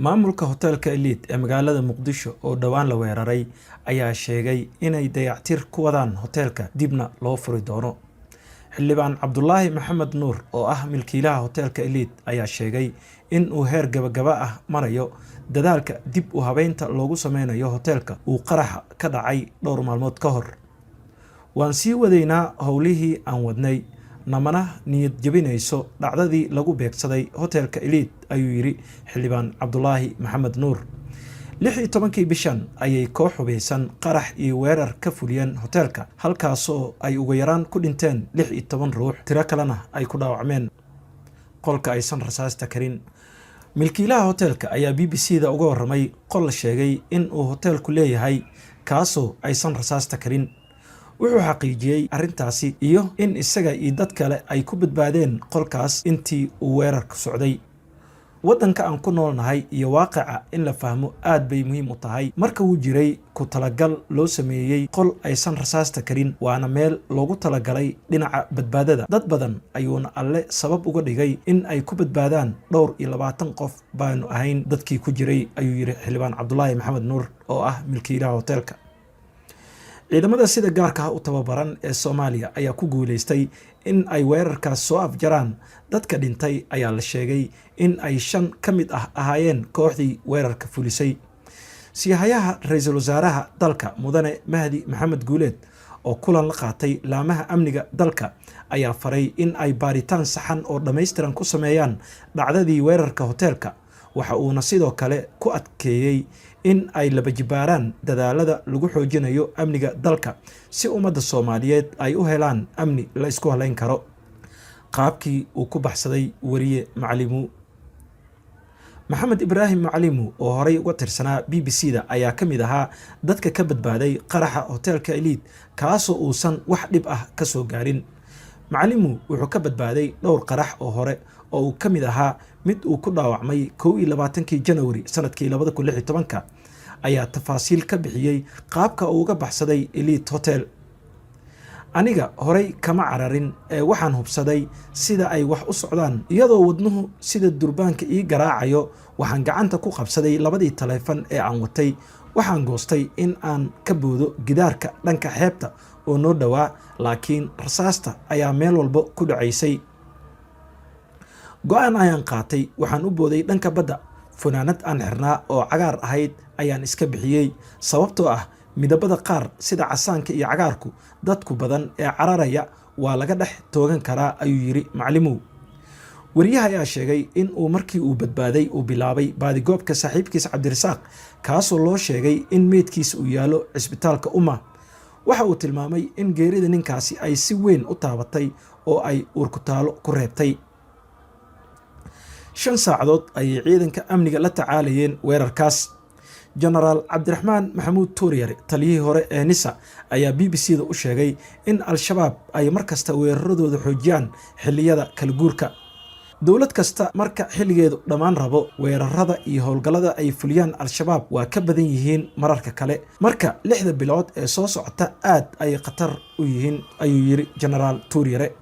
maamulka hotelka Elite ee magaalada Muqdisho oo dhawaan la weeraray ayaa sheegay inay dayactir ku wadaan hotelka dibna loo furi doono. xildhibaan Cabdullaahi Maxamed Nuur oo ah milkiilaha hotelka Elite ayaa sheegay in uu heer gabagaba ah marayo dadaalka dib u habeynta loogu sameynayo hotelka uu qaraxa ka dhacay dhowr maalmood ka hor. waan sii wadaynaa howlihii aan wadnay namana niyad jabinayso dhacdadii lagu beegsaday hotelka Elite ayuu yiri xildhibaan Cabdullaahi Maxamed Nuur. 16 bishan ayay koox hubeysan qarax iyo weerar ka fuliyeen hotelka halkaasoo ay ugu yaraan ku dhinteen 16 ruux tiro kalena ay ku dhaawacmeen qolka aysan rasaasta karin. milkiilaha hotelka ayaa BBC-da uga warramay qol la sheegay in uu hotelku leeyahay kaasoo aysan rasaasta karin. wuxuu xaqiijiyay arrintaasi iyo in isaga iyo dad kale ay ku badbaadeen qolkaas intii uu weerarku socday. waddanka aan ku noolnahay iyo waaqica in la fahmo aad bay muhiim u tahay. marka uu jiray ku talagal loo sameeyay qol aysan rasaasta karin waana meel loogu talagalay dhinaca badbaadada dad badan ayuuna alle sabab uga dhigay in ay ku badbaadaan dhowr iyo 20 qof baanu ahayn dadkii ku jiray ayuu yiri xildhibaan Cabdullaahi Maxamed Nuur oo ah milkiilaha hotelka. ciidamada sida gaarka ah u tababaran ee Soomaaliya ayaa ku guuleystay in ay weerarkaas soo afjaraan. dadka dhintay ayaa la sheegay in ay 5 ka mid ah ahaayeen kooxdii weerarka fulisay. siyahayaha ra'iisul wasaaraha dalka mudane Mahdi Maxamed Guuleed oo kulan la qaatay laamaha amniga dalka ayaa faray in ay baaritaan saxan oo dhameystiran ku sameeyaan dhacdadii weerarka hotelka. waxa uuna sidoo kale ku adkeeyay in ay laba jibaaraan dadaalada lagu xoojinayo amniga dalka si ummadda Soomaaliyeed ay u helaan amni la isku haleyn karo. qaabkii uu ku baxsaday wariye Macalimu Maxamed Ibraahim Macalimu oo horay uga tirsanaa BBC-da ayaa ka mid ahaa dadka ka badbaaday qaraxa hotelka Elite kaasoo uusan wax dhib ah ka soo gaarin. Macalimu wuxuu ka badbaaday dhowr qarax oo hore oo uu ka mid ahaa mid uu ku dhaawacmay 21 January sanadkii 2016 ayaa tafaasiil ka bixiyay qaabka uu uga baxsaday Elite Hotel. aniga horay kama cararin ee waxaan hubsaday sida ay wax u socdaan iyadoo wadnuhu sida durbaanka ii garaacayo. waxaan gacanta ku qabsaday labadii taleefan ee aan watay. waxaan goostay in aan ka boodo gidaarka dhanka xeebta oo noo dhawaa laakiin rasaasta ayaa meel walba ku dhacaysay. go'aan ayaan qaatay waxaan u booday dhanka badda. funaanad aan xirnaa oo cagaar ahayd ayaan iska bixiyay sababtoo ah midabada qaar sida casaanka iyo cagaarku dadku badan ee cararaya waa laga dhex toogan karaa ayuu yiri Macalimu. wariyaha ayaa sheegay in uu markii uu badbaaday uu bilaabay baadigoobka saaxiibkiisa Cabdirasaaq kaasoo loo sheegay in meedkiisa uu yaalo cisbitaalka Umma. waxa uu tilmaamay in geerida ninkaasi ay si weyn u taabatay oo ay urkutaalo ku reebtay. 5 saacadood ayay ciidanka amniga la tacaalayeen weerarkaas. General Cabdiraxmaan Maxamuud Tuuriyare taliyihii hore ee NISA ayaa BBC-da u sheegay in Al-Shabaab ay markasta weeraradooda xoojiyaan xilliyada kala guurka. dowlad kasta marka xilligeedu dhammaan rabo weerarada iyo howlgallada ay fuliyaan Al-Shabaab waa ka badan yihiin mararka kale. marka 6 bilood ee soo socota aad ay khatar u yihiin ayuu yiri General Tuuriyare.